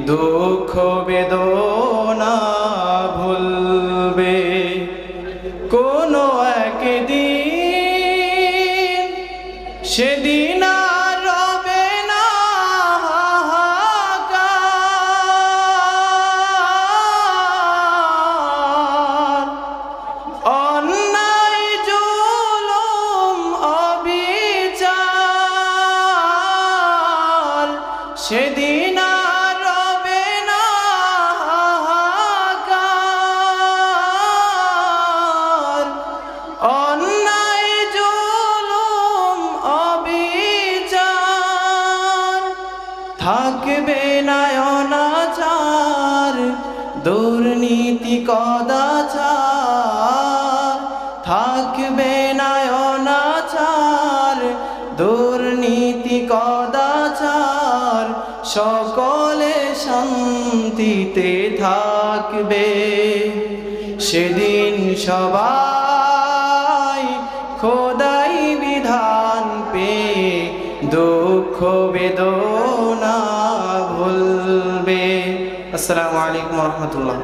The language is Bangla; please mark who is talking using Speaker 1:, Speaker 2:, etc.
Speaker 1: দুঃখ বেদনা ভুলবে। কোনো একদিন সেদিন আর রবে না হাহাকার, অন্যায় জুলুম অবিচার, সেদিন আর রবে না হাহাকার, অন্যায় জুলুম অবিচার, থাকবে না অনাচার দুর্নীতি কদাচার, থাকবে না অনাচার দুর্নীতি কদাচার, সকলে শান্তিতে থাকবে। সেদিন সবাই খোদাই বিধান পেয়ে দুঃখ বেদনা ভুলবে। আসসালামু আলাইকুম ওয়া রাহমাতুল্লাহ।